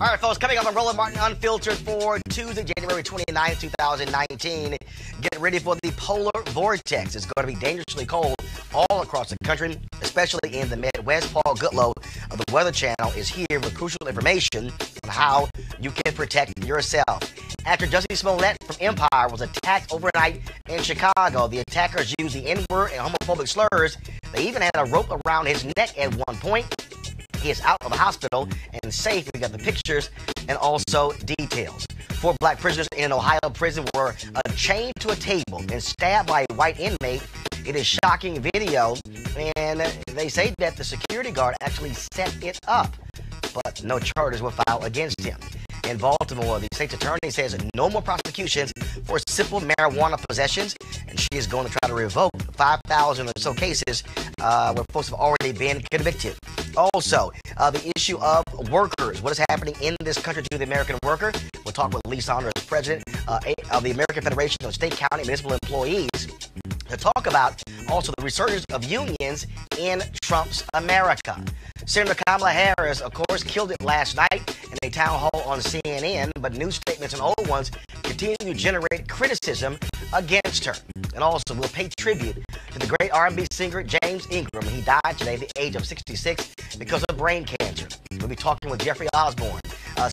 All right, folks, coming up on Roland Martin Unfiltered for Tuesday, January 29, 2019. Get ready for the polar vortex. It's going to be dangerously cold all across the country, especially in the Midwest. Paul Goodlow of the Weather Channel is here with crucial information on how you can protect yourself. After Jussie Smollett from Empire was attacked overnight in Chicago, the attackers used the N-word and homophobic slurs. They even had a rope around his neck at one point. He is out of the hospital and safe. We got the pictures and also details. 4 black prisoners in an Ohio prison were chained to a table and stabbed by a white inmate. It is shocking video, and they say that the security guard actually set it up, but no charges were filed against him. In Baltimore, the state's attorney says no more prosecutions for simple marijuana possessions, and she is going to try to revoke 5,000 or so cases where folks have already been convicted. Also, the issue of workers. What is happening in this country to the American worker? We'll talk with Saunders, president of the American Federation of State, County, and Municipal Employees, to talk about also the resurgence of unions in Trump's America. Senator Kamala Harris, of course, killed it last night in a town hall on CNN, but new statements and old ones continue to generate criticism against her. And also, we'll pay tribute to the great R&B singer James Ingram. He died today at the age of 66 because of brain cancer. We'll be talking with Jeffrey Osborne,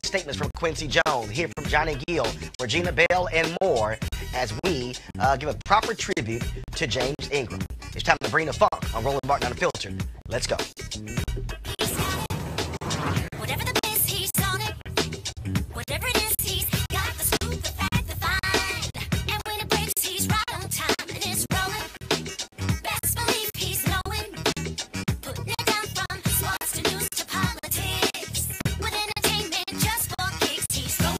statements from Quincy Jones, hear from Johnny Gill, Regina Bell, and more as we give a proper tribute to James Ingram. It's time to bring the funk on Roland Martin Unfiltered. Let's go. Whatever the biz, he's on it. Whatever it is, he's got the scoop, the fact, the find. And when it breaks, he's right on time and it's rolling. Best believe he's knowing. Putting it down from sports to news to politics. With entertainment just for kicks, he's rolling.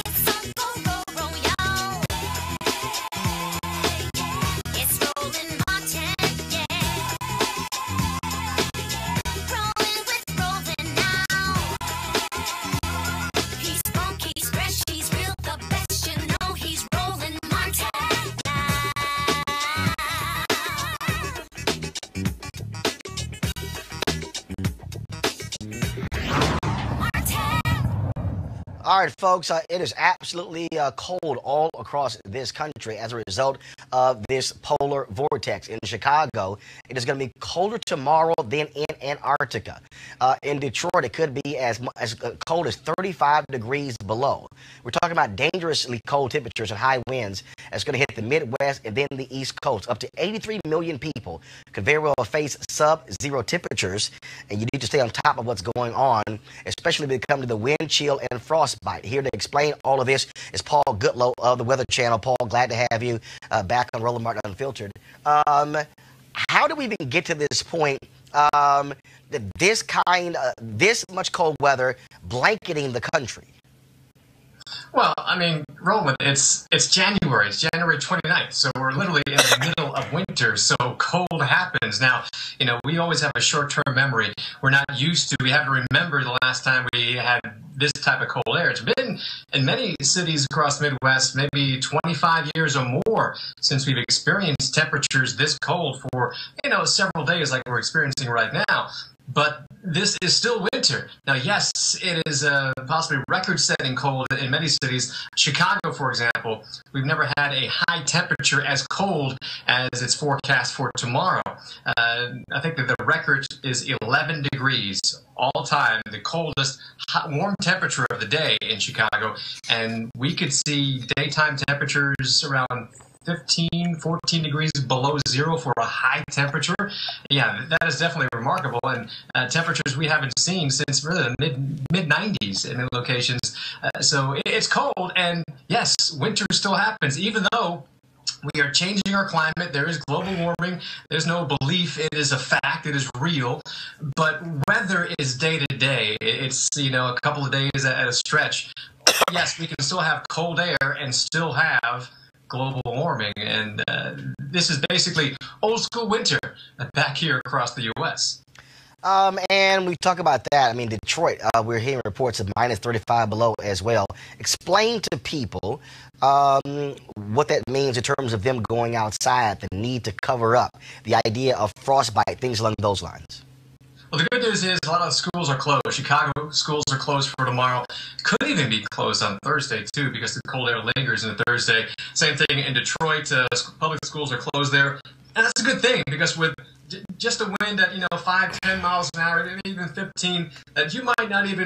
It's on go, y'all. It's Roland Martin, yeah. Rolling with Roland now. He's funky, he's fresh, he's real, the best, you know he's Roland Martin now. All right, folks, it is absolutely cold all across this country as a result of this polar vortex. In Chicago, it is going to be colder tomorrow than in Antarctica. In Detroit, it could be as cold as 35 degrees below. We're talking about dangerously cold temperatures and high winds that's going to hit the Midwest and then the East Coast. Up to 83 million people could very well face sub-zero temperatures, and you need to stay on top of what's going on, especially when it comes to the wind chill and frostbite. Here to explain all of this is Paul Goodlow of the Weather Channel. Paul, glad to have you back on Roland Martin Unfiltered. How do we even get to this point that this much cold weather blanketing the country? Well, I mean, Roland, it's January. It's January 29th, so we're literally in the middle of winter, so cold happens. Now, you know, we always have a short-term memory. We have to remember the last time we had this type of cold air. It's been in many cities across the Midwest, maybe 25 years or more since we've experienced temperatures this cold for, several days like we're experiencing right now. But this is still winter. Now, yes, it is possibly record-setting cold in many cities. Chicago, for example, we've never had a high temperature as cold as it's forecast for tomorrow. I think that the record is 11 degrees all time, the coldest warm temperature of the day in Chicago. And we could see daytime temperatures around 15, 14 degrees below zero for a high temperature. Yeah, that is definitely remarkable, and temperatures we haven't seen since really the mid-90s in many locations. So it's cold, and yes, winter still happens, even though we are changing our climate. There is global warming. There's no belief. It is a fact. It is real. But weather is day to day. It's, a couple of days at a stretch. Yes, we can still have cold air and still have global warming, and this is basically old school winter back here across the U.S. And we talk about that. I mean, Detroit, we're hearing reports of minus 35 below as well. Explain to people what that means in terms of them going outside, the need to cover up, the idea of frostbite, things along those lines. Well, the good news is a lot of schools are closed. Chicago schools are closed for tomorrow. Could even be closed on Thursday, too, because the cold air lingers into Thursday. Same thing in Detroit. Public schools are closed there. And that's a good thing, because with just a wind at, 5, 10 miles an hour, maybe even 15, that you might not even,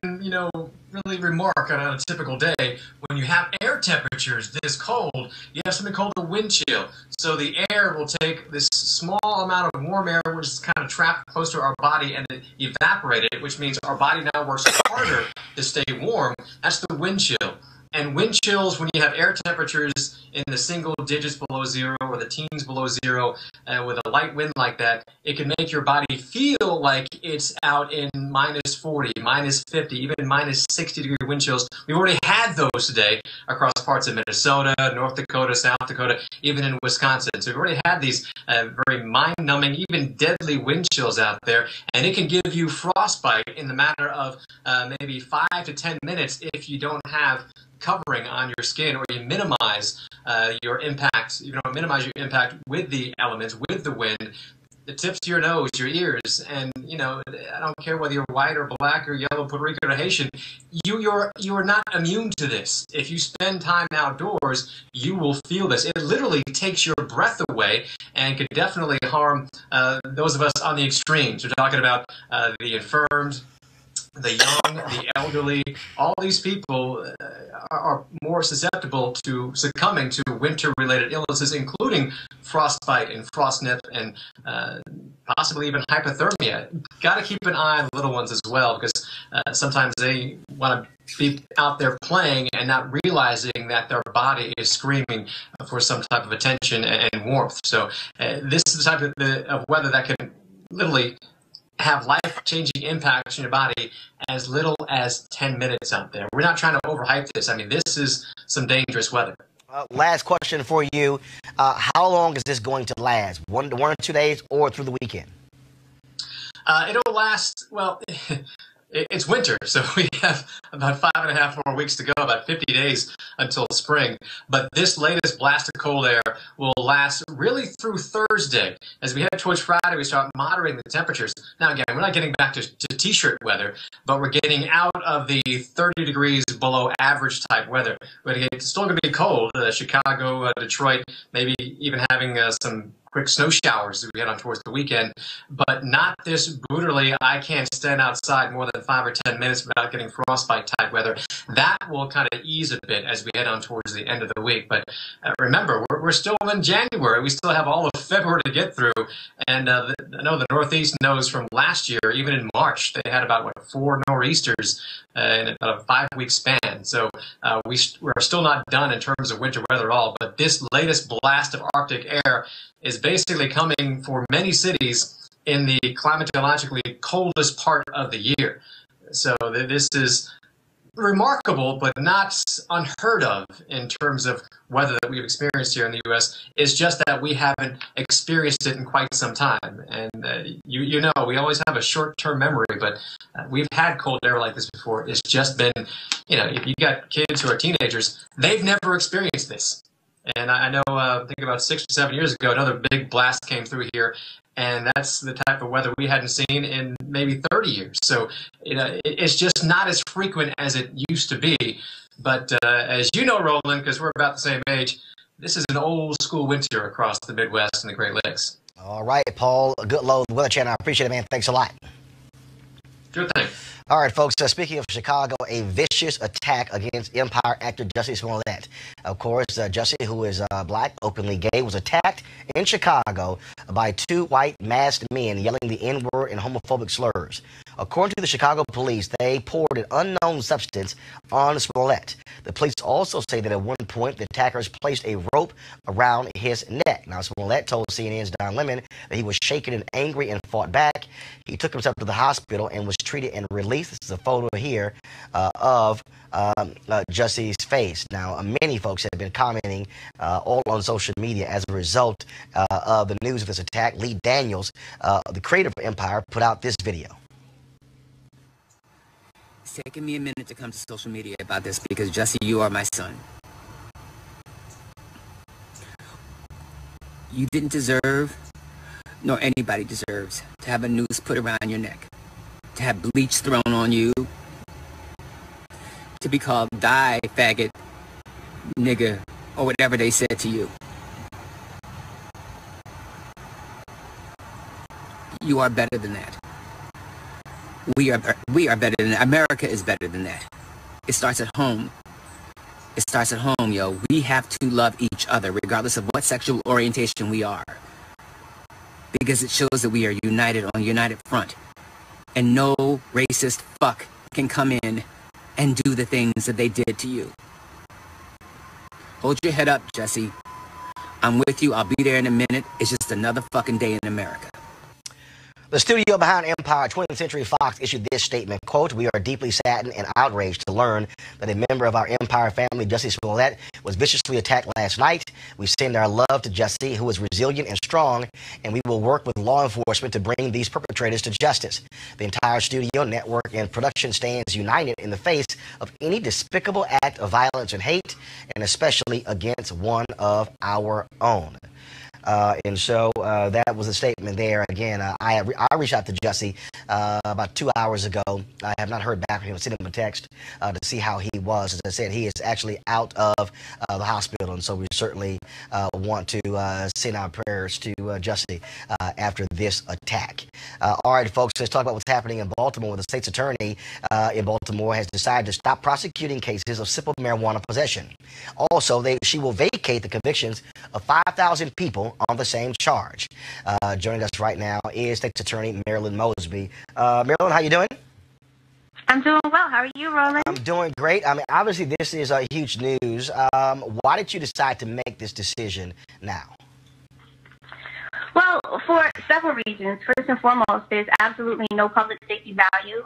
really remark on a typical day. When you have air temperatures this cold, you have something called a wind chill. So the air will take this small amount of warm air, which is kind of trapped close to our body, and evaporate it, which means our body now works harder to stay warm. That's the wind chill. And wind chills, when you have air temperatures in the single digits below zero or the teens below zero, with a light wind like that, it can make your body feel like it's out in minus 40, minus 50, even minus 60-degree wind chills. We've already had those today across parts of Minnesota, North Dakota, South Dakota, even in Wisconsin. So we've already had these very mind-numbing, even deadly wind chills out there, and it can give you frostbite in the matter of maybe 5 to 10 minutes if you don't have covering on your skin, or you minimize your impact. You don't minimize your impact with the elements, with the wind, the tips of your nose, your ears, and I don't care whether you're white or black or yellow, Puerto Rican or Haitian. You are not immune to this. If you spend time outdoors, you will feel this. It literally takes your breath away and could definitely harm those of us on the extremes. We're talking about the infirmed, the young, the elderly. All these people are more susceptible to succumbing to winter-related illnesses, including frostbite and frostnip and possibly even hypothermia. Got to keep an eye on the little ones as well, because sometimes they want to be out there playing and not realizing that their body is screaming for some type of attention and warmth. So this is the type of weather that can literally have life-changing impacts on your body as little as 10 minutes out there. We're not trying to overhype this. I mean, this is some dangerous weather. Last question for you. How long is this going to last? 1 or 2 days or through the weekend? It'll last, well, it's winter, so we have about 5.5 more weeks to go, about 50 days until spring. But this latest blast of cold air will last really through Thursday. As we head towards Friday, we start moderating the temperatures. Now, again, we're not getting back to T-shirt weather, but we're getting out of the 30 degrees below average type weather. It's still going to be cold. Chicago, Detroit, maybe even having some quick snow showers as we head on towards the weekend, but not this brutally, I can't stand outside more than 5 or 10 minutes without getting frostbite type weather. That will kind of ease a bit as we head on towards the end of the week. But remember, we're still in January. We still have all of February to get through. And I know the Northeast knows from last year, even in March, they had about, 4 nor'easters in about a 5-week span. So we're still not done in terms of winter weather at all. But this latest blast of Arctic air is basically coming for many cities in the climatologically coldest part of the year. So this is remarkable, but not unheard of in terms of weather that we've experienced here in the U.S. It's just that we haven't experienced it in quite some time. And you know, we always have a short-term memory, but we've had cold air like this before. It's just been, if you got kids who are teenagers, they've never experienced this. And I know, I think about 6 or 7 years ago, another big blast came through here, and that's the type of weather we hadn't seen in maybe 30 years. So, it's just not as frequent as it used to be. But as you know, Roland, because we're about the same age, this is an old school winter across the Midwest and the Great Lakes. All right, Paul Goodlow, Weather Channel. I appreciate it, man. Thanks a lot. Sure thing. All right, folks, speaking of Chicago, a vicious attack against Empire actor Jussie Smollett. Of course, Jussie, who is black, openly gay, was attacked in Chicago by 2 white masked men yelling the N-word and homophobic slurs. According to the Chicago police, they poured an unknown substance on Smollett. The police also say that at one point, the attackers placed a rope around his neck. Now, Smollett told CNN's Don Lemon that he was shaken and angry and fought back. He took himself to the hospital and was treated and released. This is a photo here of Jussie's face. Now, many folks have been commenting all on social media as a result of the news of this attack. Lee Daniels, the creator of Empire, put out this video. It's taken me a minute to come to social media about this because, Jussie, you are my son. You didn't deserve, nor anybody deserves, to have a noose put around your neck, to have bleach thrown on you, to be called die, faggot, nigger, or whatever they said to you. You are better than that. We are better than that. America is better than that. It starts at home. It starts at home, yo. We have to love each other, regardless of what sexual orientation we are. Because it shows that we are united on a united front. And no racist fuck can come in and do the things that they did to you. Hold your head up, Jussie. I'm with you. I'll be there in a minute. It's just another fucking day in America. The studio behind Empire 20th Century Fox issued this statement, quote, "We are deeply saddened and outraged to learn that a member of our Empire family, Jussie Smollett, was viciously attacked last night. We send our love to Jussie, who is resilient and strong, and we will work with law enforcement to bring these perpetrators to justice. The entire studio, network, and production stands united in the face of any despicable act of violence and hate, and especially against one of our own." And so that was a statement there. Again, I reached out to Jussie about 2 hours ago. I have not heard back from him. I sent him a text to see how he was. As I said, he is actually out of the hospital, and so we certainly want to send our prayers to Jussie after this attack. All right, folks, let's talk about what's happening in Baltimore, where the state's attorney in Baltimore has decided to stop prosecuting cases of simple marijuana possession. Also, she will vacate the convictions of 5,000 people on the same charge. Joining us right now is State's Attorney Marilyn Mosby. Marilyn, how you doing? I'm doing well. How are you, Roland? I'm doing great. I mean, obviously, this is huge news. Why did you decide to make this decision now? Well, for several reasons. First and foremost, there's absolutely no public safety value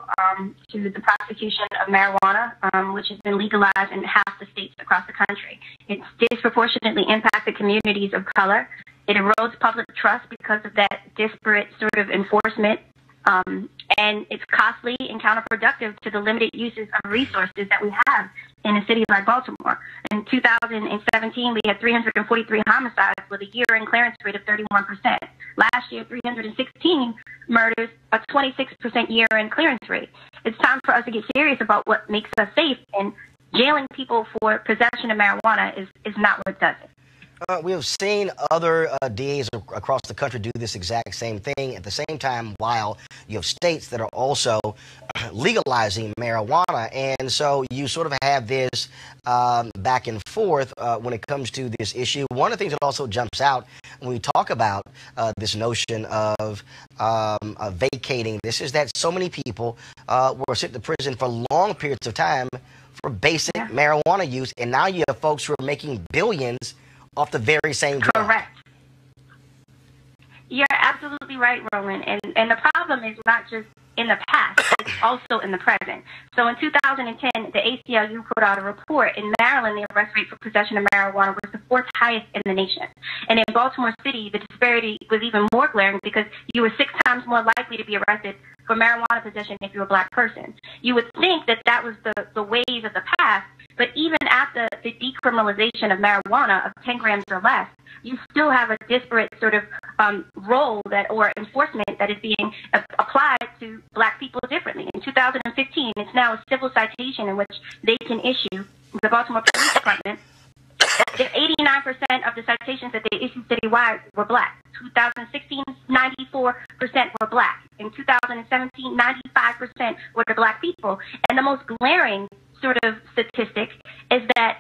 to the prosecution of marijuana, which has been legalized in half the states across the country. It's disproportionately impacted communities of color. It erodes public trust because of that disparate sort of enforcement, and it's costly and counterproductive to the limited uses of resources that we have in a city like Baltimore. In 2017, we had 343 homicides with a year-end clearance rate of 31%. Last year, 316 murders, a 26% year-end clearance rate. It's time for us to get serious about what makes us safe, and jailing people for possession of marijuana is not what does it. We have seen other DAs across the country do this exact same thing. At the same time, while you have states that are also legalizing marijuana, and so you sort of have this back and forth when it comes to this issue. One of the things that also jumps out when we talk about this notion of vacating this is that so many people were sent to prison for long periods of time for basic marijuana use, and now you have folks who are making billions off the very same drug. Correct. You're absolutely right, Roland. And the problem is not just in the past, it's also in the present. So in 2010, the ACLU put out a report. In Maryland, the arrest rate for possession of marijuana was the 4th highest in the nation. And in Baltimore City, the disparity was even more glaring because you were 6 times more likely to be arrested for marijuana possession if you were a black person. You would think that that was the ways of the past, but even after the decriminalization of marijuana of 10 grams or less, you still have a disparate sort of role or enforcement that is being applied to black people differently. In 2015, it's now a civil citation in which they can issue, the Baltimore Police Department, 89% of the citations that they issued citywide were black. 2016, 94% were black. In 2017, 95% were the black people. And the most glaring sort of statistic is that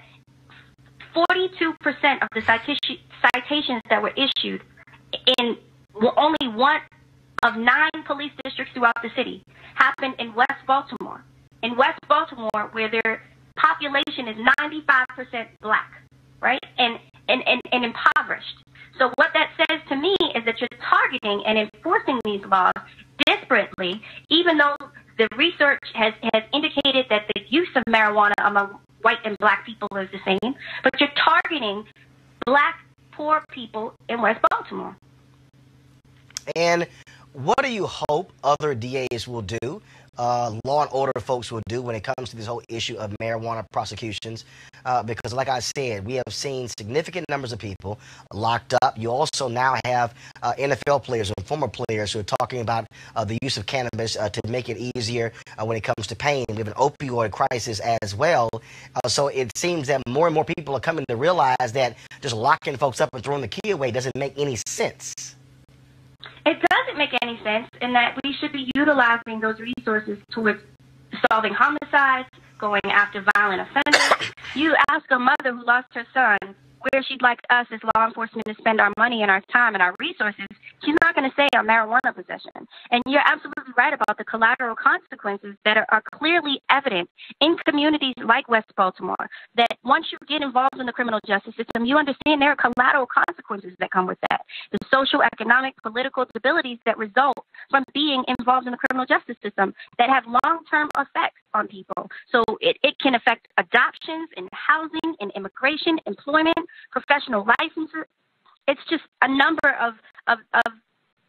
42% of the citations that were issued in only one of 9 police districts throughout the city happened in West Baltimore. In West Baltimore, where their population is 95% black, right, and impoverished. So what that says to me is that you're targeting and enforcing these laws disparately, even though the research has indicated that the use of marijuana among white and black people is the same, but you're targeting black, poor people in West Baltimore. And what do you hope other DAs will do, law and order folks will do when it comes to this whole issue of marijuana prosecutions? Because like I said, we have seen significant numbers of people locked up. You also now have NFL players and former players who are talking about the use of cannabis to make it easier when it comes to pain. We have an opioid crisis as well. So it seems that more and more people are coming to realize that just locking folks up and throwing the key away doesn't make any sense. It doesn't make any sense, in that we should be utilizing those resources towards solving homicides, going after violent offenders. You ask a mother who lost her son, where she'd like us as law enforcement to spend our money and our time and our resources, she's not going to say on marijuana possession. And you're absolutely right about the collateral consequences that are clearly evident in communities like West Baltimore, that once you get involved in the criminal justice system, you understand there are collateral consequences that come with that. The social, economic, political stabilities that result from being involved in the criminal justice system that have long-term effects on people. So it can affect adoptions and housing and immigration, employment, professional licenses. It's just a number of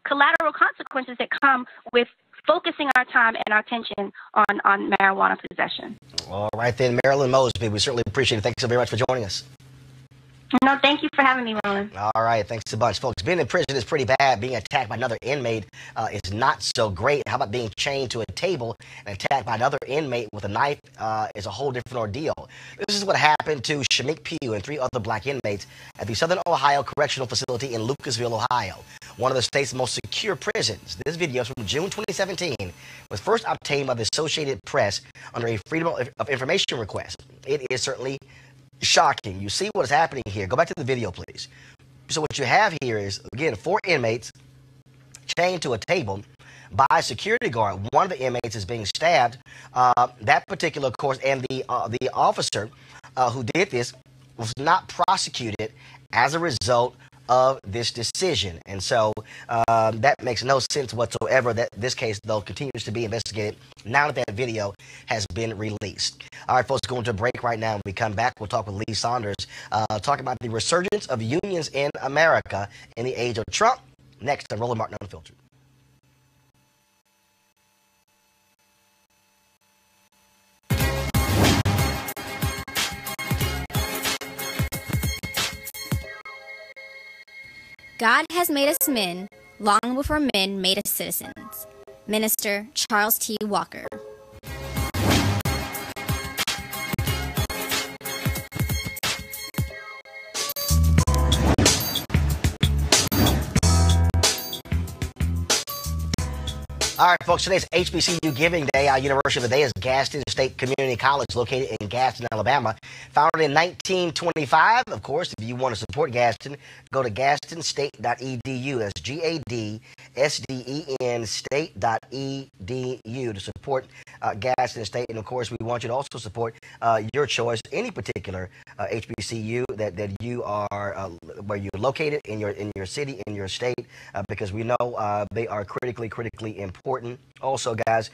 collateral consequences that come with focusing our time and our attention on marijuana possession. All right then, Marilyn Mosby, we certainly appreciate it. Thanks so very much for joining us. No, thank you for having me, Roland. All right, thanks a bunch, folks. Being in prison is pretty bad. Being attacked by another inmate is not so great. How about being chained to a table and attacked by another inmate with a knife is a whole different ordeal. This is what happened to Shamik Pugh and 3 other black inmates at the Southern Ohio Correctional Facility in Lucasville, Ohio, one of the state's most secure prisons. This video is from June 2017, was first obtained by the Associated Press under a Freedom of Information request. It is certainly shocking. You see what is happening here. Go back to the video, please. So what you have here is, again, 4 inmates chained to a table by a security guard. One of the inmates is being stabbed. That particular, of course, and the officer who did this was not prosecuted as a result of this decision. And so that makes no sense whatsoever. That this case, though, continues to be investigated now that video has been released. All right, folks, going to a break right now. When we come back, we'll talk with Lee Saunders, talking about the resurgence of unions in America in the age of Trump. Next on Roland Martin Unfiltered. God has made us men long before men made us citizens. Minister Charles T. Walker. All right, folks, today's HBCU Giving Day. Our university of the day is Gaston State Community College, located in Gaston, Alabama. Founded in 1925. Of course, if you want to support Gaston, go to gastonstate.edu. That's GADSDEN state.edu to support Gaston State. And, of course, we want you to also support your choice, any particular HBCU that you are, where you're located in your city, in your state, because we know they are critically important. Also, guys,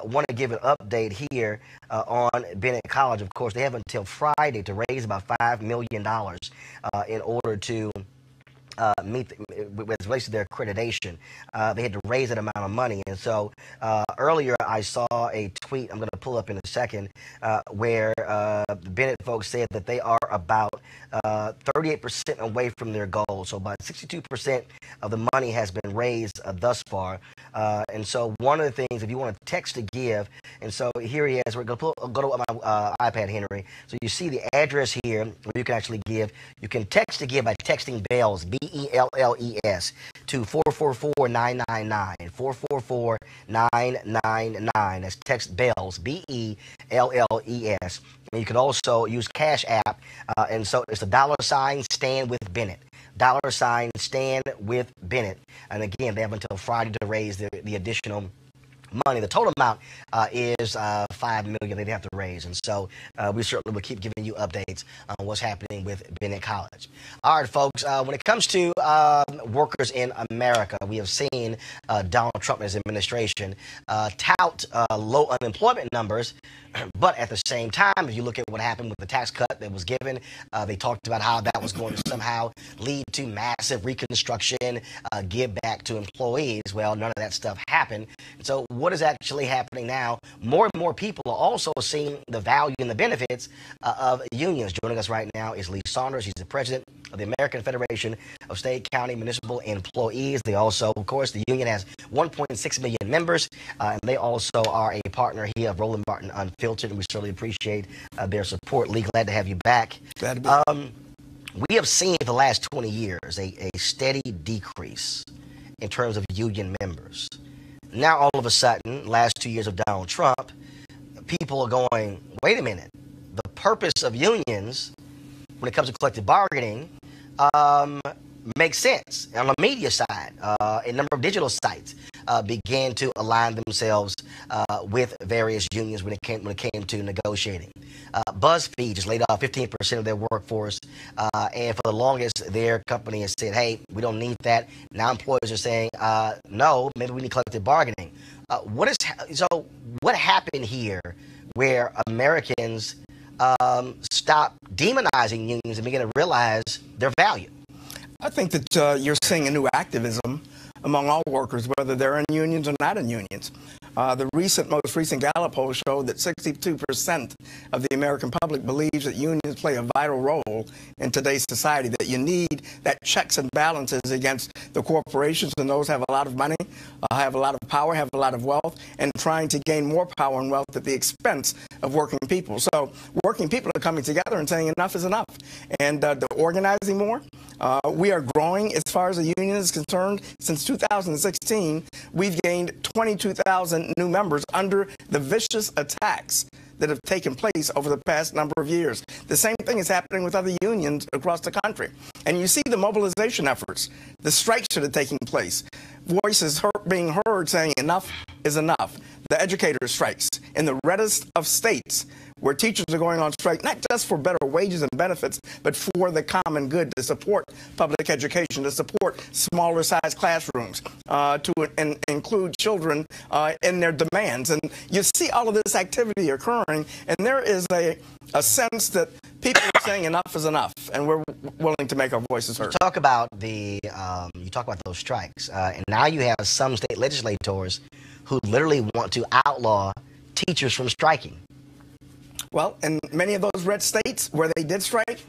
want to give an update here on Bennett College. Of course, they have until Friday to raise about $5 million in order to meet with related to their accreditation. They had to raise that amount of money. And so earlier I saw a tweet I'm going to pull up in a second where the Bennett folks said that they are about 38% away from their goal. So about 62% of the money has been raised thus far. And so one of the things, if you want to text to give, and so here he is. We're going to go to my iPad, Henry. So you see the address here where you can actually give. You can text to give by texting BELLS, BELLES, to 444-999, 444-999. That's text BELLS, BELLES. And you can also use Cash App, and so it's the $ stand with Bennett. $ stand with Bennett. And again, they have until Friday to raise the additional money. The total amount is $5 million they'd have to raise, and so we certainly will keep giving you updates on what's happening with Bennett College. All right, folks. When it comes to workers in America, we have seen Donald Trump and his administration tout low unemployment numbers. But at the same time, if you look at what happened with the tax cut that was given, they talked about how that was going to somehow lead to massive reconstruction, give back to employees. Well, none of that stuff happened. And so what is actually happening now? More and more people are also seeing the value and the benefits of unions. Joining us right now is Lee Saunders. He's the president of the American Federation of State, County, Municipal Employees. They also, of course, the union has 1.6 million members, and they also are a partner here of Roland Martin Unfiltered, and we certainly appreciate their support. Lee, glad to have you back. Glad to be. We have seen for the last 20 years a steady decrease in terms of union members. Now, all of a sudden, last 2 years of Donald Trump, people are going, wait a minute, the purpose of unions when it comes to collective bargaining, makes sense. On the media side, a number of digital sites began to align themselves with various unions when it came to negotiating. BuzzFeed just laid off 15% of their workforce, and for the longest, their company has said, "Hey, we don't need that." Now employers are saying, "No, maybe we need collective bargaining." What happened here, where Americans stop demonizing unions and begin to realize their value? I think that you're seeing a new activism among all workers, whether they're in unions or not in unions. The most recent Gallup poll showed that 62% of the American public believes that unions play a vital role in today's society, that you need that checks and balances against the corporations and those who have a lot of money, have a lot of power, have a lot of wealth, and trying to gain more power and wealth at the expense of working people. So working people are coming together and saying enough is enough. And they're organizing more. We are growing as far as the union is concerned. Since 2016, we've gained 22,000 new members under the vicious attacks that have taken place over the past number of years. The same thing is happening with other unions across the country. And you see the mobilization efforts, the strikes that are taking place, voices being heard saying enough is enough. The educator strikes in the reddest of states where teachers are going on strike, not just for better wages and benefits, but for the common good, to support public education, to support smaller size classrooms, to include children in their demands. And you see all of this activity occurring, and there is a sense that people are saying enough is enough, and we're willing to make our voices heard. You talk about those strikes, and now you have some state legislators who literally want to outlaw teachers from striking. Well, in many of those red states where they did strike,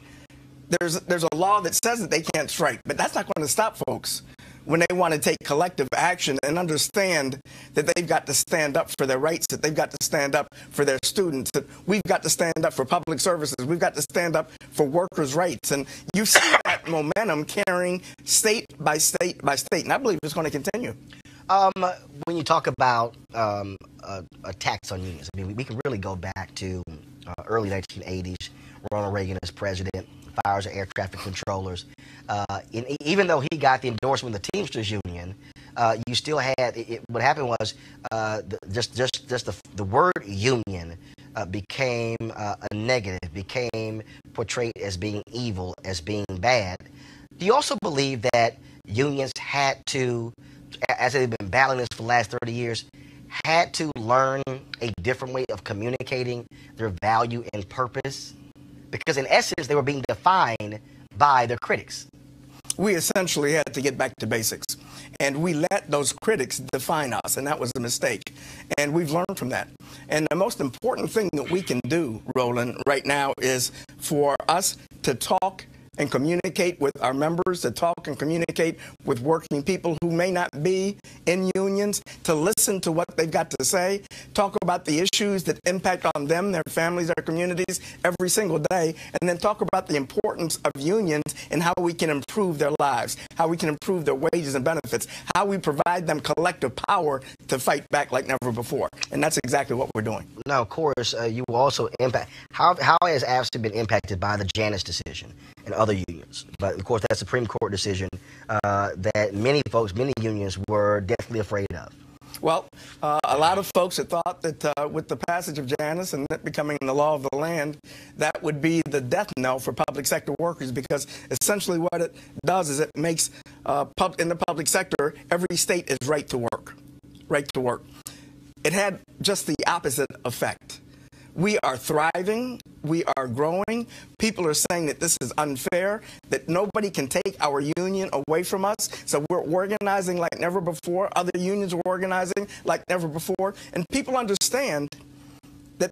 there's a law that says that they can't strike, but that's not going to stop folks when they want to take collective action and understand that they've got to stand up for their rights, that they've got to stand up for their students, that we've got to stand up for public services, we've got to stand up for workers' rights. And you see that momentum carrying state by state by state, and I believe it's going to continue. When you talk about attacks on unions, I mean, we can really go back to early 1980s. Ronald Reagan as president, fires of air traffic controllers. Even though he got the endorsement of the Teamsters Union, you still had what happened was just the word union became a negative, became portrayed as being evil, as being bad. Do you also believe that unions had to, as they've been battling this for the last 30 years, had to learn a different way of communicating their value and purpose? Because in essence, they were being defined by their critics. We essentially had to get back to basics. And we let those critics define us, and that was a mistake. And we've learned from that. And the most important thing that we can do, Roland, right now is for us to talk and communicate with our members, to talk and communicate with working people who may not be in unions, to listen to what they've got to say, talk about the issues that impact on them, their families, their communities every single day, and then talk about the importance of unions and how we can improve their lives, how we can improve their wages and benefits, how we provide them collective power to fight back like never before. And that's exactly what we're doing. Now, of course, you also impact. How has AFSCME been impacted by the Janus decision and other unions? But of course, that Supreme Court decision that many folks, many unions were deathly afraid of. Well, a lot of folks had thought that with the passage of Janus and it becoming the law of the land, that would be the death knell for public sector workers, because essentially what it does is it makes in the public sector, every state is right to work. Right to work. It had just the opposite effect. We are thriving. We are growing. People are saying that this is unfair, that nobody can take our union away from us. So we're organizing like never before. Other unions are organizing like never before. And people understand that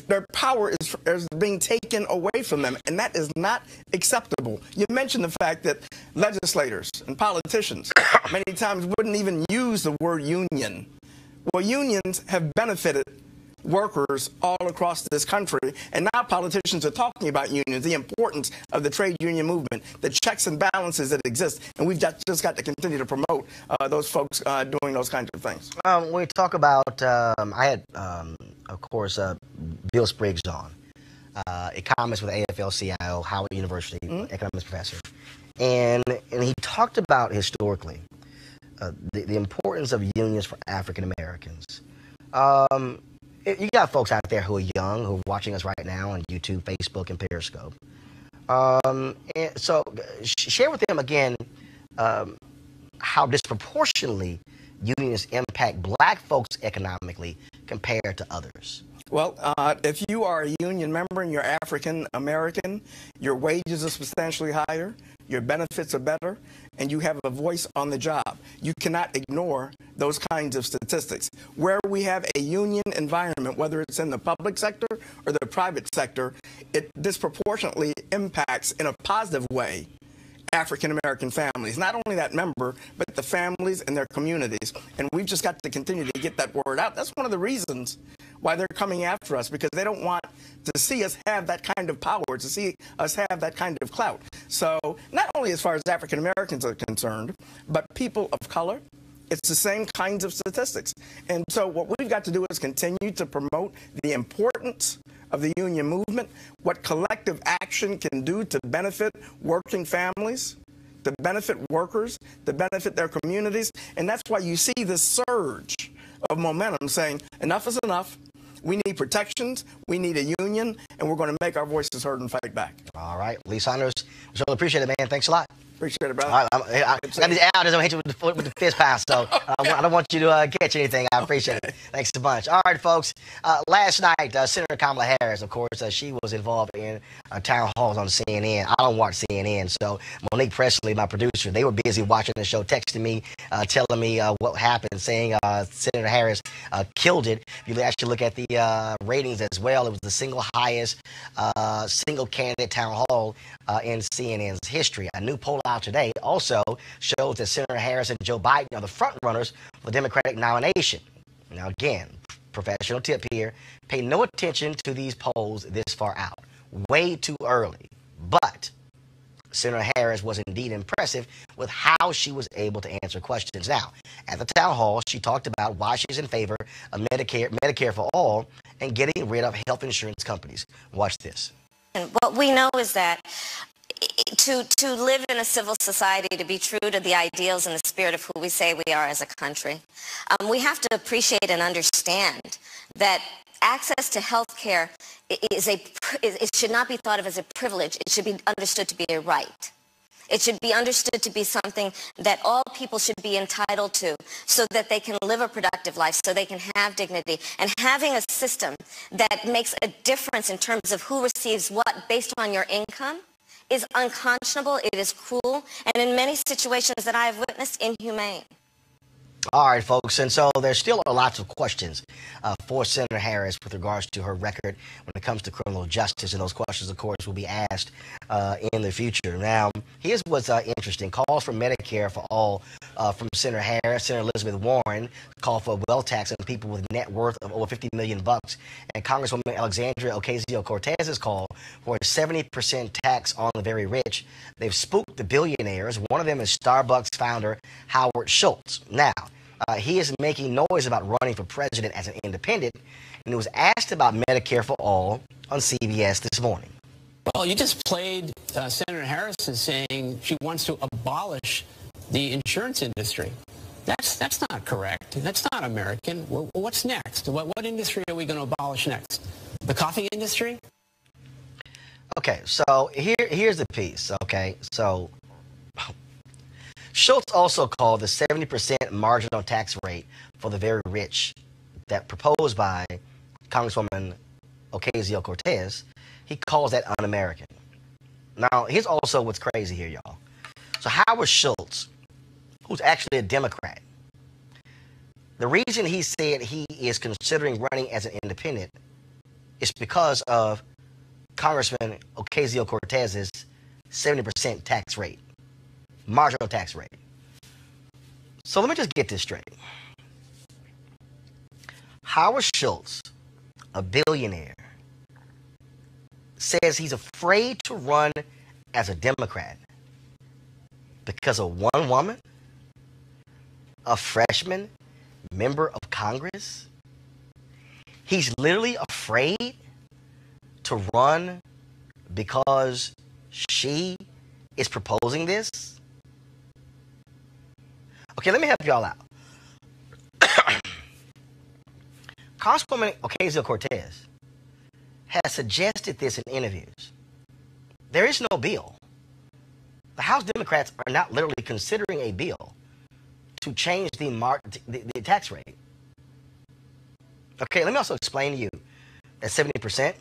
their power is being taken away from them, and that is not acceptable. You mentioned the fact that legislators and politicians many times wouldn't even use the word union. Well, unions have benefited workers all across this country, and now politicians are talking about unions, the importance of the trade union movement, the checks and balances that exist, and we've just got to continue to promote those folks doing those kinds of things. When we talk about, I had, of course, Bill Spriggs on, economist with AFL-CIO, Howard University, economics professor. And he talked about historically the importance of unions for African Americans. You got folks out there who are young, who are watching us right now on YouTube, Facebook, and Periscope. And so share with them again how disproportionately unions impact black folks economically compared to others. Well, if you are a union member and you're African American, your wages are substantially higher, your benefits are better, and you have a voice on the job. You cannot ignore those kinds of statistics. Where we have a union environment, whether it's in the public sector or the private sector, it disproportionately impacts in a positive way African-American families. Not only that member, but the families and their communities. And we've just got to continue to get that word out. That's one of the reasons why they're coming after us, because they don't want to see us have that kind of power, to see us have that kind of clout. So not only as far as African-Americans are concerned, but people of color, it's the same kinds of statistics. And so what we've got to do is continue to promote the importance of the union movement, what collective action can do to benefit working families, to benefit workers, to benefit their communities. And that's why you see this surge of momentum saying enough is enough. We need protections, we need a union, and we're going to make our voices heard and fight back. All right, Lee Saunders, we really appreciate it, man. Thanks a lot. Appreciate it, brother. All right, I got these out. I'm hit you with the fist pound, so I don't want you to catch anything. I appreciate it. Thanks a bunch. All right, folks. Last night, Senator Kamala Harris, of course, she was involved in town halls on CNN. I don't watch CNN, so Monique Presley, my producer, they were busy watching the show, texting me, telling me what happened, saying Senator Harris killed it. If you actually look at the ratings as well, it was the single highest single candidate town hall in CNN's history. A new poll out today also shows that Senator Harris and Joe Biden are the front runners for the Democratic nomination. Now, again, professional tip here, pay no attention to these polls this far out. Way too early. But Senator Harris was indeed impressive with how she was able to answer questions. Now, at the town hall, she talked about why she's in favor of Medicare for all and getting rid of health insurance companies. Watch this. And what we know is that to live in a civil society, to be true to the ideals and the spirit of who we say we are as a country, we have to appreciate and understand that access to health care it should not be thought of as a privilege. It should be understood to be a right. It should be understood to be something that all people should be entitled to so that they can live a productive life, so they can have dignity. And having a system that makes a difference in terms of who receives what based on your income is unconscionable, it is cruel, and in many situations that I have witnessed, inhumane. All right, folks, and so there's still lots of questions for Senator Harris with regards to her record when it comes to criminal justice, and those questions, of course, will be asked in the future. Now, here's what's interesting. Calls for Medicare for all from Senator Harris. Senator Elizabeth Warren called for a wealth tax on people with net worth of over $50 million, and Congresswoman Alexandria Ocasio-Cortez's call for a 70% tax on the very rich. They've spooked the billionaires. One of them is Starbucks founder Howard Schultz. Now, he is making noise about running for president as an independent, and he was asked about Medicare for all on CBS this morning. Well, you just played Senator Harris as saying she wants to abolish the insurance industry. That's not correct. That's not American. What's next? What industry are we going to abolish next? The coffee industry? Okay, so here's the piece, okay? So Schultz also called the 70% marginal tax rate for the very rich that proposed by Congresswoman Ocasio-Cortez, he calls that un-American. Now, here's also what's crazy here, y'all. So Howard Schultz, who's actually a Democrat, the reason he said he is considering running as an independent is because of Congressman Ocasio-Cortez's 70% tax rate. Marginal tax rate. So let me just get this straight. Howard Schultz, a billionaire, says he's afraid to run as a Democrat because of one woman, a freshman member of Congress. He's literally afraid to run because she is proposing this? Okay, let me help y'all out. Congresswoman Ocasio-Cortez has suggested this in interviews. There is no bill. The House Democrats are not literally considering a bill to change the tax rate. Okay, let me also explain to you that 70%,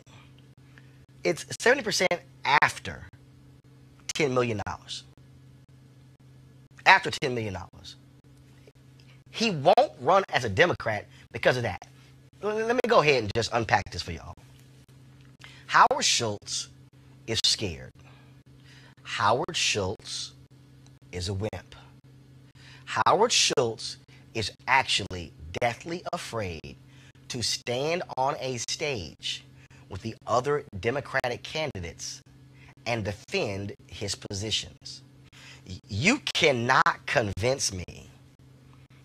it's 70% after $10 million. After $10 million. He won't run as a Democrat because of that. Let me go ahead and just unpack this for y'all. Howard Schultz is scared. Howard Schultz is a wimp. Howard Schultz is actually deathly afraid to stand on a stage with the other Democratic candidates and defend his positions. You cannot convince me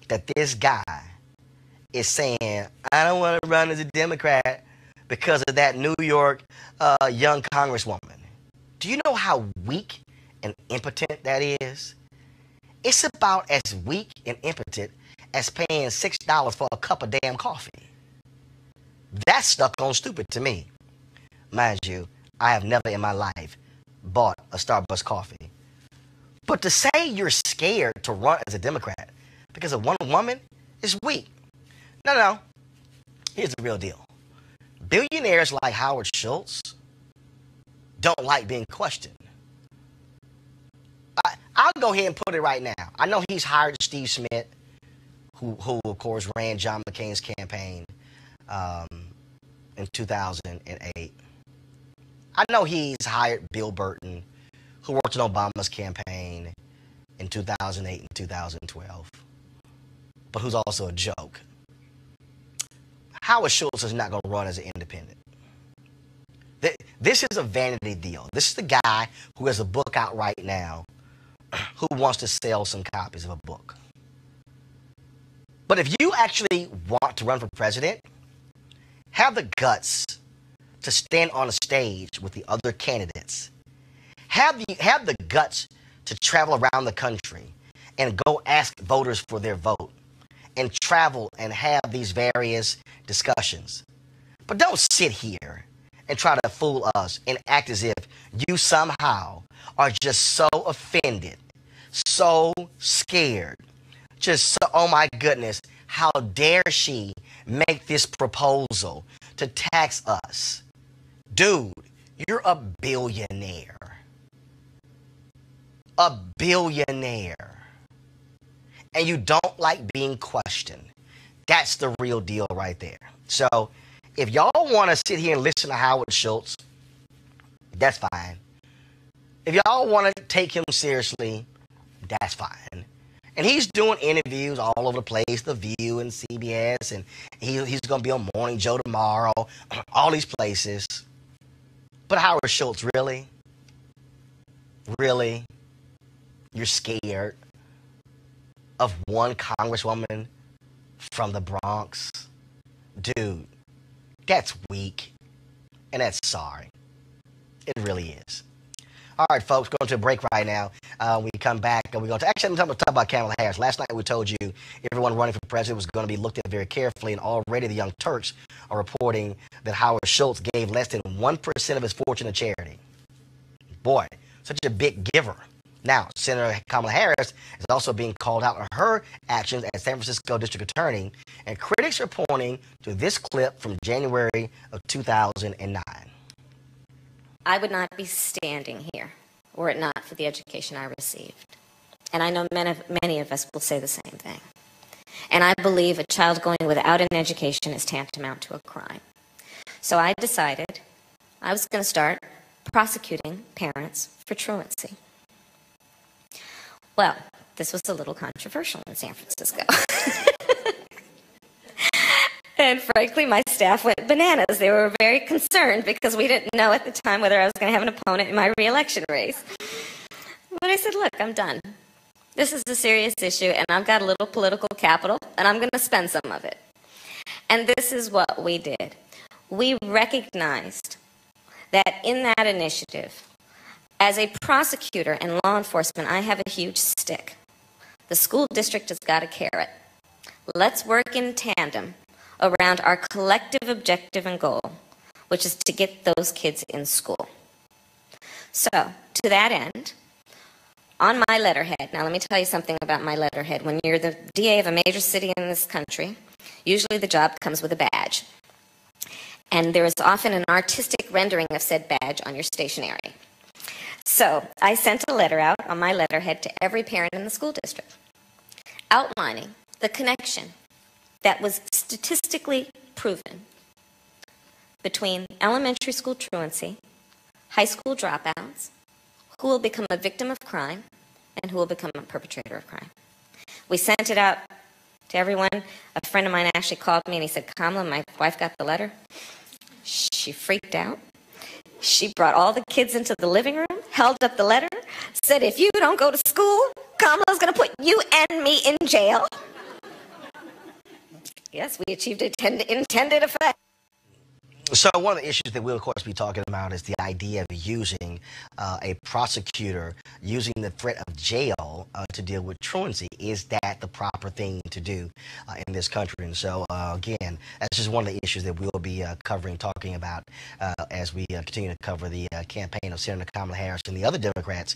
that this guy is saying, I don't want to run as a Democrat because of that New York young congresswoman. Do you know how weak and impotent that is? It's about as weak and impotent as paying $6 for a cup of damn coffee. That's stuck on stupid to me. Mind you, I have never in my life bought a Starbucks coffee. But to say you're scared to run as a Democrat because of one woman is weak. No. Here's the real deal. Billionaires like Howard Schultz don't like being questioned. I'll go ahead and put it right now. I know he's hired Steve Smith, who of course ran John McCain's campaign in 2008. I know he's hired Bill Burton, who worked on Obama's campaign in 2008 and 2012, but who's also a joke. Howard Schultz is not going to run as an independent. This is a vanity deal. This is the guy who has a book out right now who wants to sell some copies of a book. But if you actually want to run for president, have the guts to stand on a stage with the other candidates. Have the guts to travel around the country and go ask voters for their vote and travel and have these various discussions. But don't sit here and try to fool us and act as if you somehow are just so offended, so scared, just so, oh my goodness, how dare she make this proposal to tax us? Dude, you're a billionaire. A billionaire. And you don't like being questioned. That's the real deal right there. So if y'all want to sit here and listen to Howard Schultz, that's fine. If y'all want to take him seriously, that's fine. And he's doing interviews all over the place, The View and CBS, and he's going to be on Morning Joe tomorrow, all these places. But Howard Schultz, really? Really? You're scared of one congresswoman from the Bronx? Dude, that's weak. And that's sorry. It really is. All right, folks, going to a break right now. We come back and we're going to actually talk about Kamala Harris. Last night we told you everyone running for president was going to be looked at very carefully, and already the Young Turks are reporting that Howard Schultz gave less than 1% of his fortune to charity. Boy, such a big giver. Now, Senator Kamala Harris is also being called out on her actions as San Francisco District Attorney, and critics are pointing to this clip from January of 2009. I would not be standing here were it not for the education I received. And I know many of us will say the same thing. And I believe a child going without an education is tantamount to a crime. So I decided I was going to start prosecuting parents for truancy. Well, this was a little controversial in San Francisco. And frankly, my staff went bananas. They were very concerned because we didn't know at the time whether I was going to have an opponent in my re-election race. But I said, look, I'm done. This is a serious issue, and I've got a little political capital, and I'm going to spend some of it. And this is what we did. We recognized that in that initiative, as a prosecutor and law enforcement, I have a huge stick. The school district has got a carrot. Let's work in tandem around our collective objective and goal, which is to get those kids in school. So, to that end, on my letterhead, now let me tell you something about my letterhead. When you're the DA of a major city in this country, usually the job comes with a badge. And there is often an artistic rendering of said badge on your stationery. So, I sent a letter out on my letterhead to every parent in the school district, outlining the connection that was statistically proven between elementary school truancy, high school dropouts, who will become a victim of crime, and who will become a perpetrator of crime. We sent it out to everyone. A friend of mine actually called me and he said, Kamala, my wife got the letter. She freaked out. She brought all the kids into the living room, held up the letter, said, if you don't go to school, Kamala's going to put you and me in jail. Yes, we achieved intended effect. So one of the issues that we'll, of course, be talking about is the idea of using a prosecutor using the threat of jail to deal with truancy. Is that the proper thing to do in this country? And so, again, that's just one of the issues that we'll be talking about as we continue to cover the campaign of Senator Kamala Harris and the other Democrats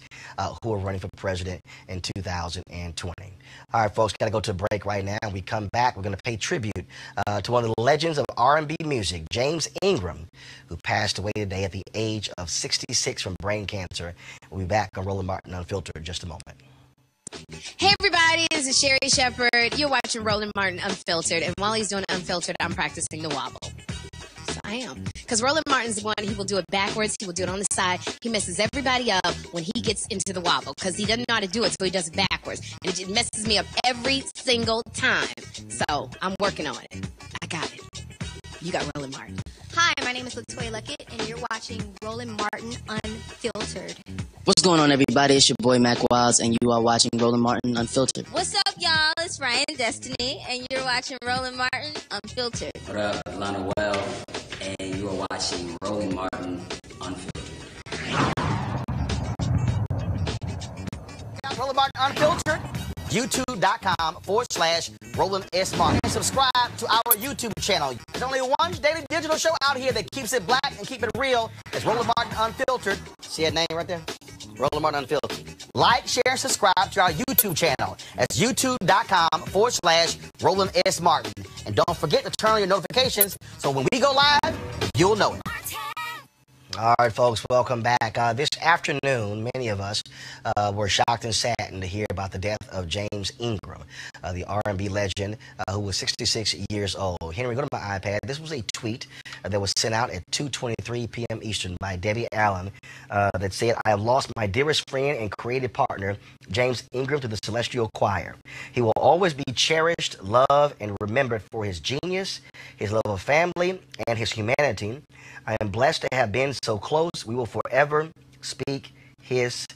who are running for president in 2020. All right, folks, got to go to a break right now. When we come back, we're going to pay tribute to one of the legends of R&B music, James Ingram, who passed away today at the age of 66 from brain cancer. We'll be back on Roland Martin Unfiltered in just a moment. Hey everybody, this is Sherry Shepherd. You're watching Roland Martin Unfiltered, and while he's doing Unfiltered, I'm practicing the wobble. So I am. Because Roland Martin's the one, he will do it backwards, he will do it on the side. He messes everybody up when he gets into the wobble, because he doesn't know how to do it, so he does it backwards. And it messes me up every single time. So I'm working on it. I got it. You got Roland Martin. Hi, my name is Latoya Luckett, and you're watching Roland Martin Unfiltered. What's going on, everybody? It's your boy Mac Wiles, and you are watching Roland Martin Unfiltered. What's up, y'all? It's Ryan Destiny, and you're watching Roland Martin Unfiltered. What up, Lana Well, and you are watching Roland Martin Unfiltered. Roland Martin Unfiltered, youtube.com/Roland S. Martin. And subscribe to our YouTube channel. There's only one daily digital show out here that keeps it black and keep it real. It's Roland Martin Unfiltered. See that name right there? Roland Martin Unfiltered. Like, share, and subscribe to our YouTube channel. That's youtube.com/Roland S. Martin. And don't forget to turn on your notifications so when we go live, you'll know it. All right, folks, welcome back. This afternoon, many of us were shocked and saddened to hear about the death of James Ingram, the R&B legend who was 66 years old. Henry, go to my iPad. This was a tweet that was sent out at 2:23 p.m. Eastern by Debbie Allen that said, I have lost my dearest friend and creative partner, James Ingram, to the Celestial Choir. He will always be cherished, loved, and remembered for his genius, his love of family, and his humanity. I am blessed to have been so close. We will forever speak his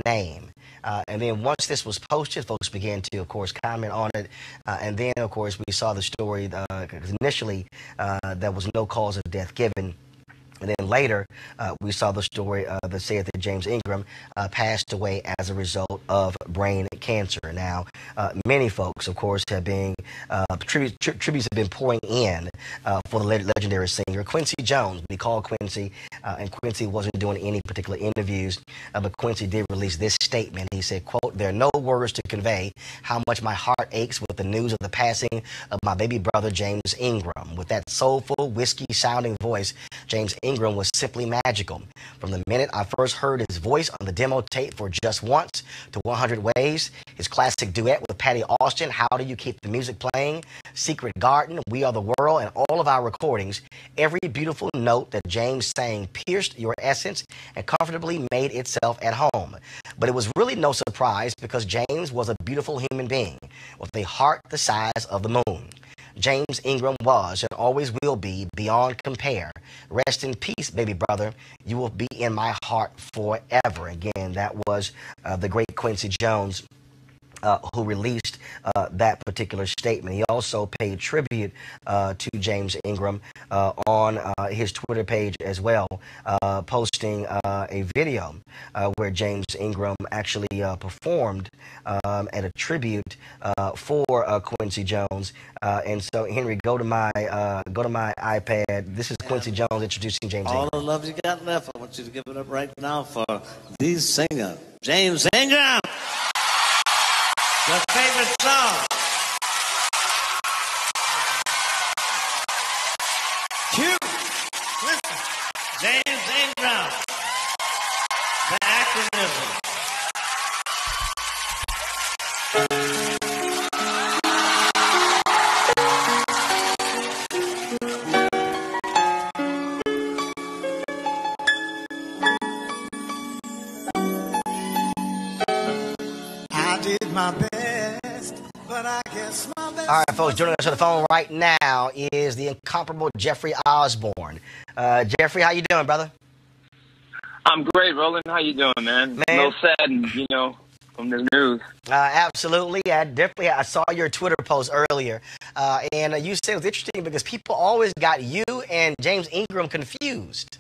name. And then once this was posted, folks began to, of course, comment on it. And then, of course, we saw the story. Initially, there was no cause of death given. And then later, we saw the story that said that James Ingram passed away as a result of brain cancer. Now, many folks, of course, have been tributes have been pouring in for the legendary singer Quincy Jones. We called Quincy, and Quincy wasn't doing any particular interviews, but Quincy did release this statement. He said, "Quote: There are no words to convey how much my heart aches with the news of the passing of my baby brother James Ingram. With that soulful, whiskey-sounding voice, James Ingram was simply magical. From the minute I first heard his voice on the demo tape for Just Once to 100 Ways, his classic duet with Patty Austin, How Do You Keep the Music Playing, Secret Garden, We Are the World, and all of our recordings, every beautiful note that James sang pierced your essence and comfortably made itself at home. But it was really no surprise because James was a beautiful human being with a heart the size of the moon. James Ingram was and always will be beyond compare. Rest in peace, baby brother. You will be in my heart forever." Again, that was the great Quincy Jones who released that particular statement. He also paid tribute to James Ingram on his Twitter page as well, posting a video where James Ingram actually performed at a tribute for Quincy Jones. And so, Henry, go to my iPad. This is Quincy Jones introducing James Ingram. All the love you got left, I want you to give it up right now for the singer, James Ingram. Your favorite song. Cue. Listen. James Ingram. The acronym. I did my best, but I guess my best. All right, folks, joining us on the phone right now is the incomparable Jeffrey Osborne. Jeffrey, how you doing, brother? I'm great, Roland. How you doing, man? A little saddened, from the news. Absolutely. I saw your Twitter post earlier, and you said it was interesting because people always got you and James Ingram confused.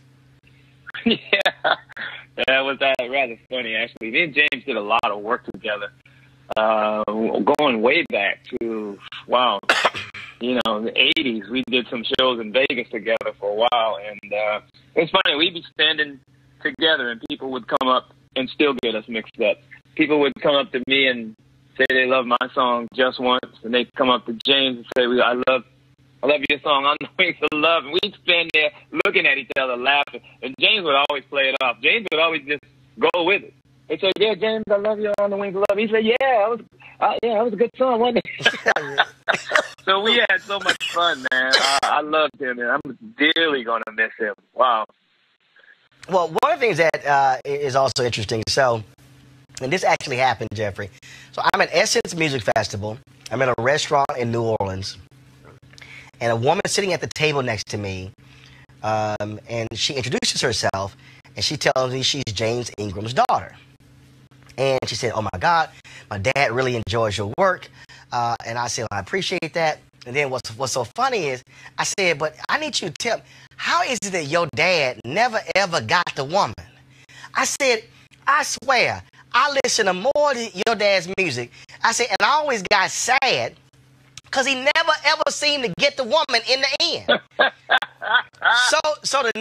Yeah, that was rather funny, actually. Me and James did a lot of work together, going way back to, the 80s. We did some shows in Vegas together for a while, and it's funny, we'd be standing together, and people would come up and still get us mixed up. People would come up to me and say they love my song Just Once, and they'd come up to James and say, I love your song On the Wings of Love. And we'd stand there looking at each other, laughing. And James would always play it off. James would always just go with it. He'd say, yeah, James, I love you On the Wings of Love. He'd say, that was a good song, wasn't it? So we had so much fun, man. I loved him, and I'm dearly going to miss him. Wow. Well, one of the things that is also interesting, and this actually happened, Jeffrey. So I'm at Essence Music Festival. I'm in a restaurant in New Orleans. And a woman sitting at the table next to me, and she introduces herself, and she tells me she's James Ingram's daughter. And she said, oh, my God, my dad really enjoys your work. And I said, well, I appreciate that. And then what's so funny is I said, but I need you to tell me, how is it that your dad never, ever got the woman? I said, I swear, I listen to more to your dad's music. I said, and I always got sad because he never, ever seemed to get the woman in the end. So the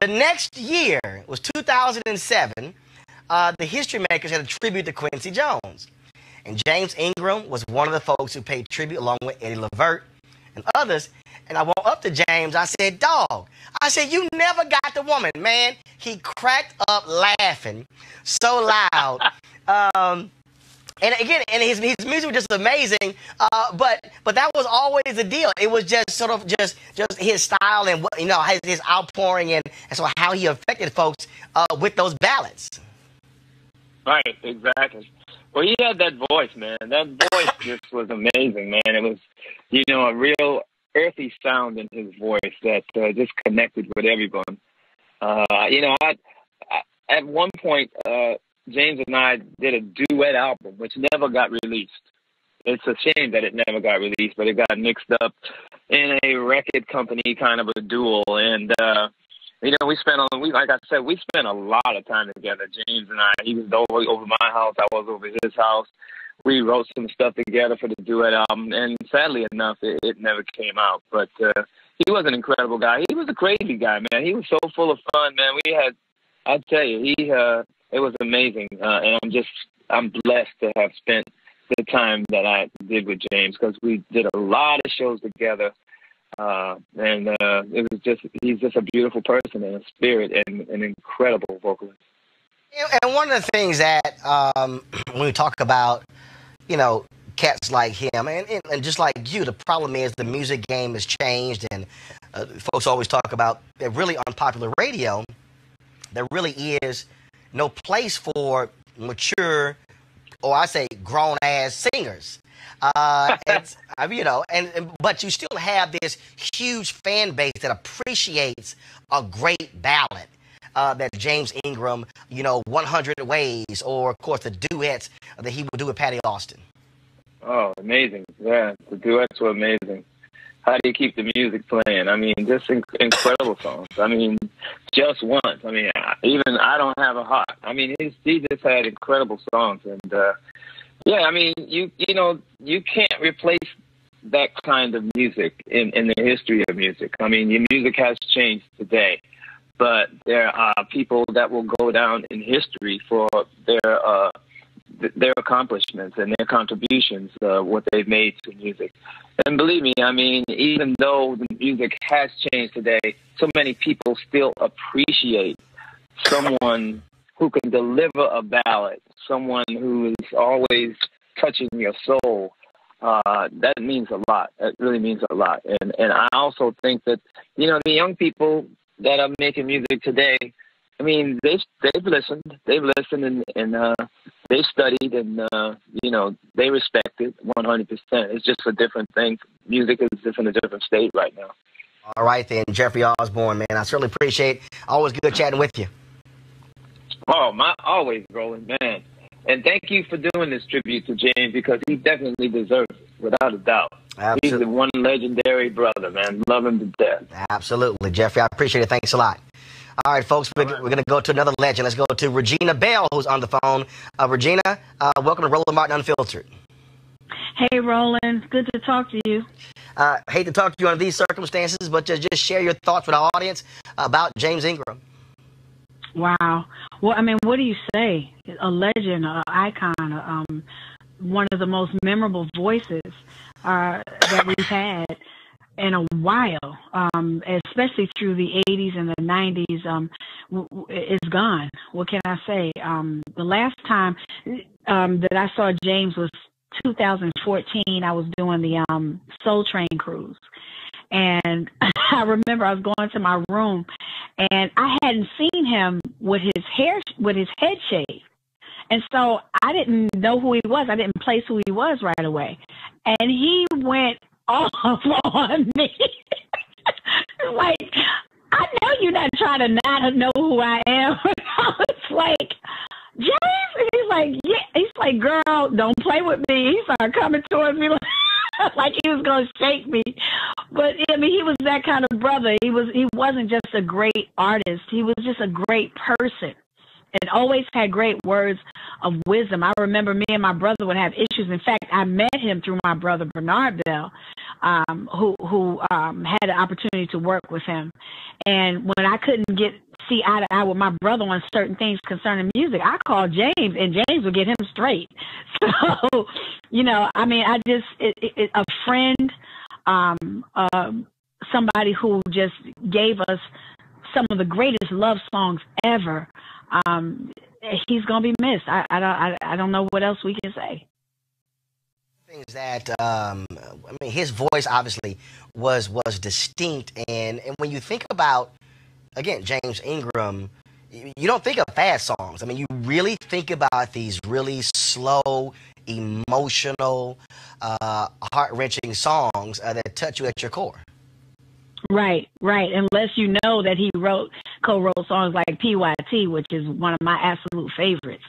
next year was 2007. The History Makers had a tribute to Quincy Jones. And James Ingram was one of the folks who paid tribute along with Eddie Levert and others. And I walked up to James. I said, dog, I said, you never got the woman, man. He cracked up laughing so loud. And again, and his music was just amazing. But that was always the deal. It was just sort of just his style and his outpouring and so how he affected folks with those ballads. Right, exactly. Well, he had that voice, man. That voice just was amazing, man. It was, a real earthy sound in his voice that just connected with everyone. At one point, James and I did a duet album, which never got released. It's a shame that it never got released, but it got mixed up in a record company kind of a duel. And, we spent a lot of time together, James and I. He was over my house. I was over his house. We wrote some stuff together for the duet album. And sadly enough, it never came out. But he was an incredible guy. He was a crazy guy, man. He was so full of fun, man. I tell you, it was amazing. And I'm blessed to have spent the time that I did with James because we did a lot of shows together. He's just a beautiful person and a spirit and an incredible vocalist. And one of the things that when we talk about, cats like him and just like you, the problem is the music game has changed and folks always talk about that really on popular radio, there really is no place for mature, or I say grown-ass singers. But you still have this huge fan base that appreciates a great ballad. that James Ingram, 100 Ways, or of course the duets that he would do with Patty Austin? Oh, amazing. Yeah, the duets were amazing. How do you keep the music playing? I mean, just incredible songs. I mean, Just Once. I mean, even I Don't Have a Heart. I mean, he just had incredible songs. And, yeah, I mean, you can't replace that kind of music in the history of music. I mean, your music has changed today, but there are people that will go down in history for their accomplishments and their contributions, what they've made to music. And believe me, I mean, even though the music has changed today, so many people still appreciate someone who can deliver a ballad, someone who is always touching your soul. That means a lot. That really means a lot. And I also think that, the young people that are making music today, I mean, they've listened and they studied and, they respect it 100%. It's just a different thing. Music is just in a different state right now. All right, then, Jeffrey Osborne, man. I certainly appreciate always good chatting with you. Oh, always, Roland, man. And thank you for doing this tribute to James because he definitely deserves it, without a doubt. Absolutely. He's the one legendary brother, man. Love him to death. Absolutely, Jeffrey. I appreciate it. Thanks a lot. All right, folks, we're going to go to another legend. Let's go to Regina Bell, who's on the phone. Regina, welcome to Roland Martin Unfiltered. Hey, Roland. Good to talk to you. Hate to talk to you under these circumstances, but just share your thoughts with our audience about James Ingram. Wow. Well, I mean, what do you say? A legend, an icon, one of the most memorable voices that we've had in a while, especially through the 80s and the 90s, is gone. What can I say? The last time that I saw James was 2014. I was doing the Soul Train cruise. And I remember I was going to my room, and I hadn't seen him with his head shaved. And so I didn't know who he was. I didn't place who he was right away. And he went off on me. Like, I know you're not trying to not know who I am. I was like, James? And he's like, yeah. He's like, girl, don't play with me. He started coming towards me like he was going to shake me. But, I mean, he was that kind of brother. He wasn't just a great artist. He was just a great person and always had great words of wisdom. I remember me and my brother would have issues. In fact, I met him through my brother, Bernard Bell, who had an opportunity to work with him. And when I couldn't see eye to eye with my brother on certain things concerning music, I called James, and James would get him straight. So, I mean, a friend, somebody who just gave us some of the greatest love songs ever. He's gonna be missed. I don't know what else we can say. Things that I mean, his voice obviously was distinct, and when you think about, again, James Ingram, you don't think of fast songs. I mean, you really think about these really slow, emotional, heart-wrenching songs that touch you at your core. Right. Unless you know that he co-wrote songs like PYT, which is one of my absolute favorites,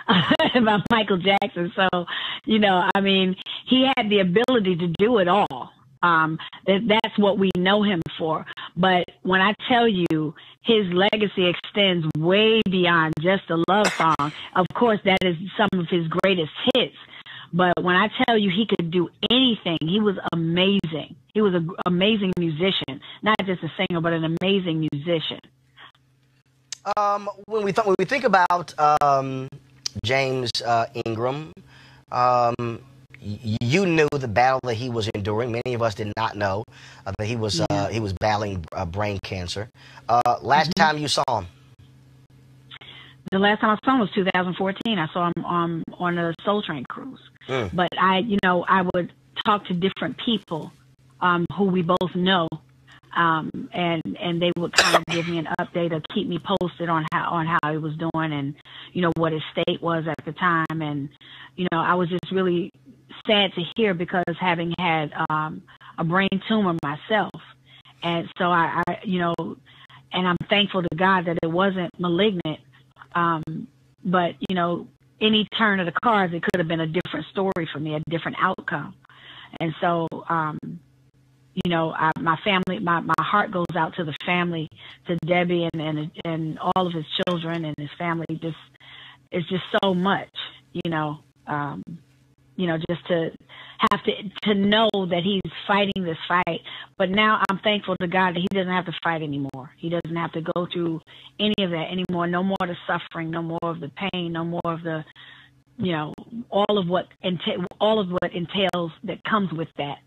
by Michael Jackson. So, I mean, he had the ability to do it all. That's what we know him for. But when I tell you his legacy extends way beyond just a love song, of course, that is some of his greatest hits. But when I tell you he could do anything, he was amazing. He was an amazing musician, not just a singer, but an amazing musician. When we think about James Ingram, you knew the battle that he was enduring. Many of us did not know that he was battling brain cancer. Last time you saw him? The last time I saw him was 2014. I saw him on a Soul Train cruise. But I would talk to different people who we both know, and they would kind of give me an update or keep me posted on how he was doing and what his state was at the time. And I was just really sad to hear because having had a brain tumor myself, and so I and I'm thankful to God that it wasn't malignant. But, you know, any turn of the cards, it could have been a different story for me, a different outcome. And so, you know, my family, my heart goes out to the family, to Debbie and all of his children and his family. It's just so much, you know, just to have to know that he's fighting this fight. But now I'm thankful to God that he doesn't have to fight anymore. He doesn't have to go through any of that anymore. No more of the suffering, no more of the pain, no more of the, you know, all of what entails that comes with that.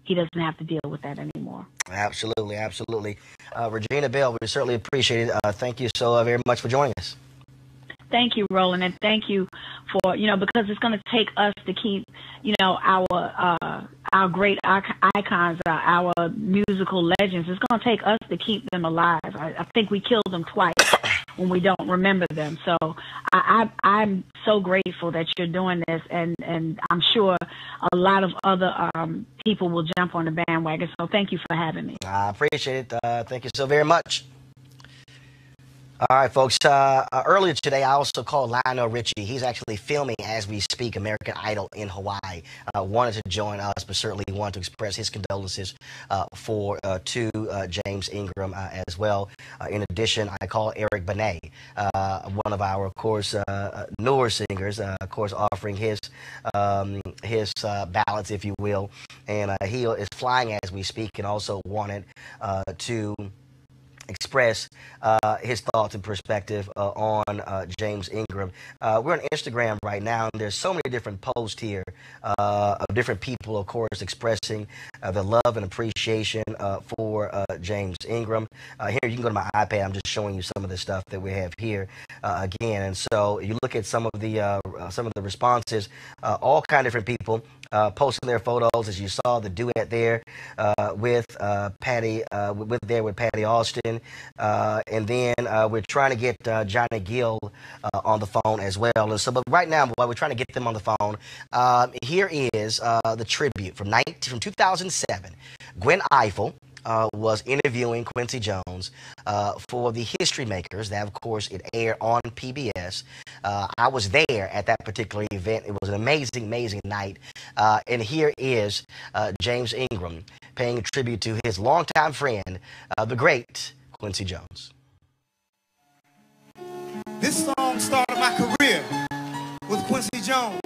He doesn't have to deal with that anymore. Absolutely, absolutely. Regina Bell, we certainly appreciate it. Thank you so very much for joining us. Thank you, Roland, and thank you for, you know, because it's going to take us to keep, you know, our great icons, our musical legends. It's going to take us to keep them alive. I think we killed them twice when we don't remember them. So I'm so grateful that you're doing this, and I'm sure a lot of other people will jump on the bandwagon. So thank you for having me. I appreciate it. Thank you so very much. All right, folks. Earlier today, I also called Lionel Richie. He's actually filming as we speak American Idol in Hawaii. Wanted to join us, but certainly wanted to express his condolences to James Ingram as well. In addition, I called Eric Benet, one of our, of course, newer singers, of course, offering his balance, if you will. And he is flying as we speak, and also wanted to express his thoughts and perspective on James Ingram. We're on Instagram right now, and there's so many different posts here of different people, of course, expressing the love and appreciation for James Ingram. Here, you can go to my iPad. I'm just showing you some of the stuff that we have here again. And so you look at some of the responses, all kind of different people posting their photos, as you saw the duet there with Patty Austin. And then we're trying to get Johnny Gill on the phone as well. And so, but right now, while we're trying to get them on the phone, here is the tribute from 2007. Gwen Ifill was interviewing Quincy Jones for the History Makers. That, of course, it aired on PBS. I was there at that particular event. It was an amazing, amazing night. And here is James Ingram paying a tribute to his longtime friend, the great Quincy Jones. This song started my career with Quincy Jones.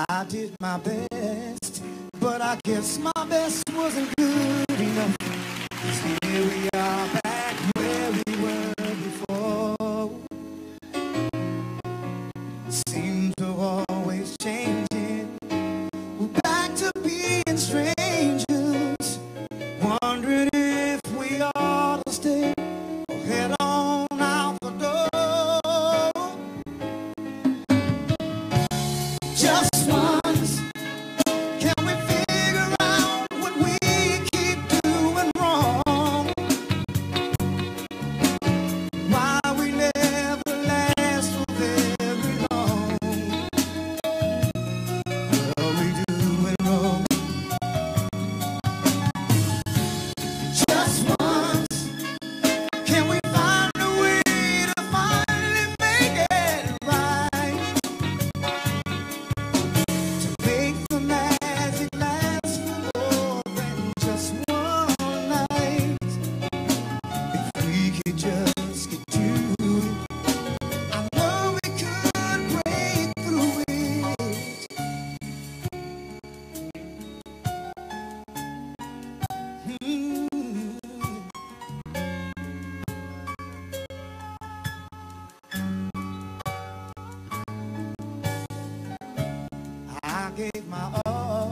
I did my best, but I guess my best wasn't good enough. 'Cause here we are back where we were before. Seems to always changing. We're back to being strangers, wondering if we ought to stay or head on out the door. Just once, can we figure out what we keep doing wrong? Why we never last for very long? What are we doing wrong? Just once, can we find a way to finally make it right? To make the magic last for more than just one night. If we could just get to it, I know we could break through it. I gave my all,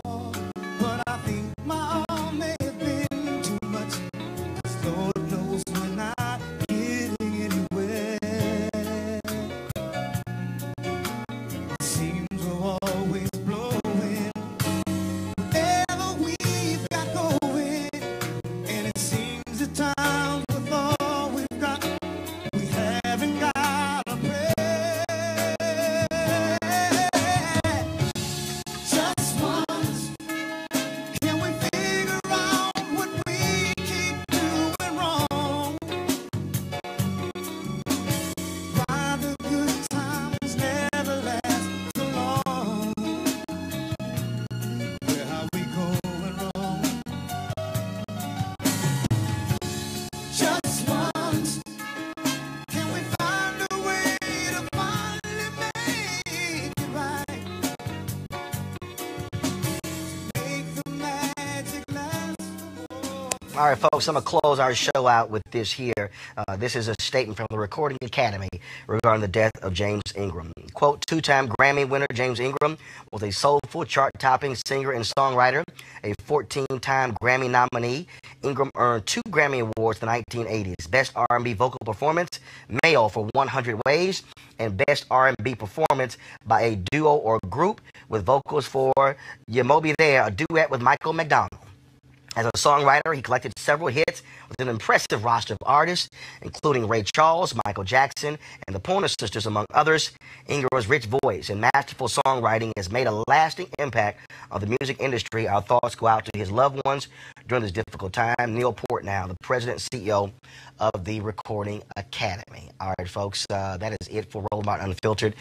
but I think my all may have been too much. 'Cause Lord knows we're not getting anywhere. Seems we're always blowing whatever we've got going, and it seems at times with all we've got, we haven't got a prayer. All right, folks, I'm going to close our show out with this here. This is a statement from the Recording Academy regarding the death of James Ingram. Quote, two-time Grammy winner James Ingram was a soulful, chart-topping singer and songwriter, a 14-time Grammy nominee. Ingram earned 2 Grammy Awards in the 1980s, Best R&B Vocal Performance, male for 100 Ways, and Best R&B Performance by a duo or group with vocals for You Mo Be There, a duet with Michael McDonald. As a songwriter, he collected several hits with an impressive roster of artists, including Ray Charles, Michael Jackson, and the Pointer Sisters, among others. Ingram's rich voice and masterful songwriting has made a lasting impact on the music industry. Our thoughts go out to his loved ones during this difficult time. Neil Portnow, the president and CEO of the Recording Academy. All right, folks, that is it for Roland Martin Unfiltered.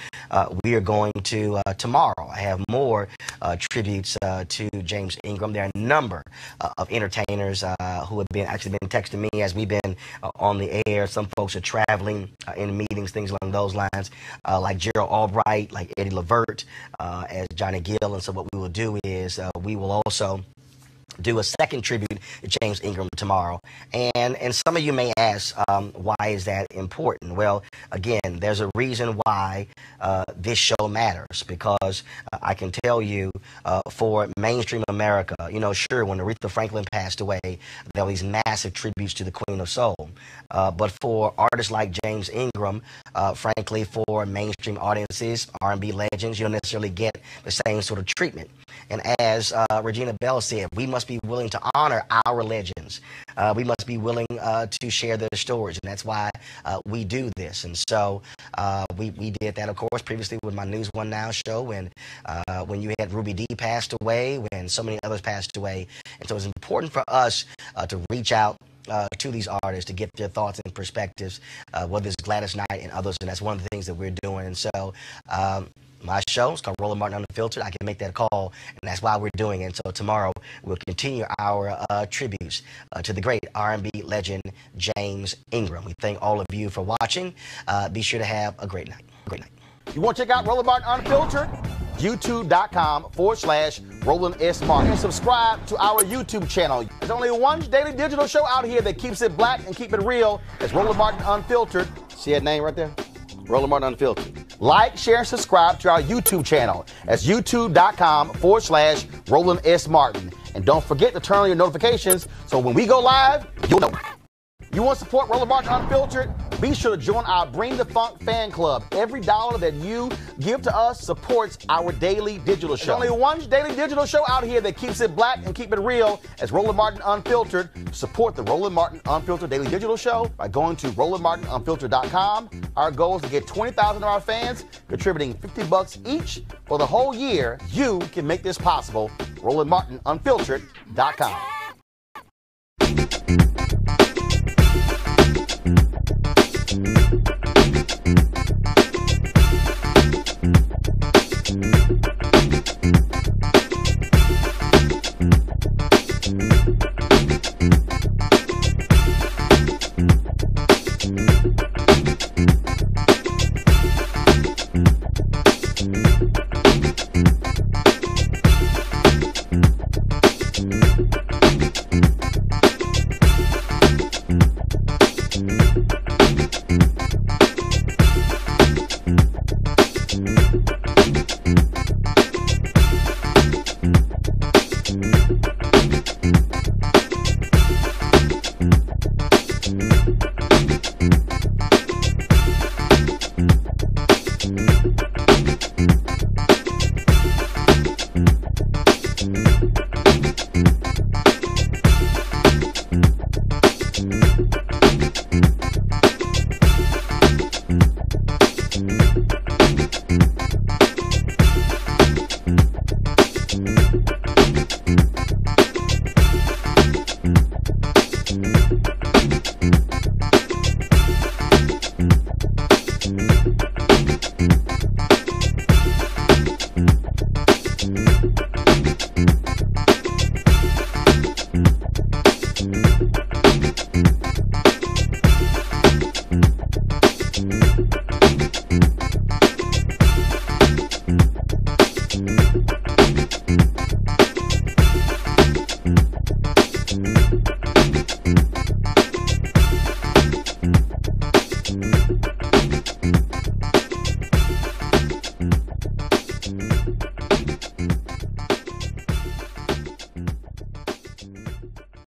We are going to, tomorrow, I have more tributes to James Ingram. There are a number of entertainers who have actually been texting me as we've been on the air. Some folks are traveling in meetings, things along those lines, like Gerald Albright, like Eddie Levert, as Johnny Gill. And so what we will do is we will also do a second tribute to James Ingram tomorrow. And some of you may ask, why is that important? Well, again, there's a reason why this show matters, because I can tell you for mainstream America, you know, sure, when Aretha Franklin passed away, there were these massive tributes to the Queen of Soul. But for artists like James Ingram, frankly, for mainstream audiences, R&B legends, you don't necessarily get the same sort of treatment. And as Regina Bell said, we must be willing to honor our legends. We must be willing to share their stories, and that's why we do this. And so we did that, of course, previously with my News One Now show, when you had Ruby Dee passed away, when so many others passed away. And so it's important for us to reach out to these artists to get their thoughts and perspectives, whether it's Gladys Knight and others, and that's one of the things that we're doing. And so my show is called Roland Martin Unfiltered. I can make that call, and that's why we're doing it. And so tomorrow we'll continue our tributes to the great R&B legend James Ingram. We thank all of you for watching. Be sure to have a great night. Great night. You want to check out Roland Martin Unfiltered? YouTube.com/Roland S. Martin. And subscribe to our YouTube channel. There's only one daily digital show out here that keeps it black and keep it real. It's Roland Martin Unfiltered. See that name right there? Roland Martin Unfiltered. Like, share, and subscribe to our YouTube channel. That's YouTube.com/Roland S. Martin. And don't forget to turn on your notifications so when we go live, you'll know. You want to support Roland Martin Unfiltered? Be sure to join our Bring the Funk fan club. Every dollar that you give to us supports our daily digital show. There's only one daily digital show out here that keeps it black and keep it real. It's Roland Martin Unfiltered. Support the Roland Martin Unfiltered daily digital show by going to RolandMartinUnfiltered.com. Our goal is to get 20,000 of our fans contributing $50 each for the whole year. You can make this possible. RolandMartinUnfiltered.com.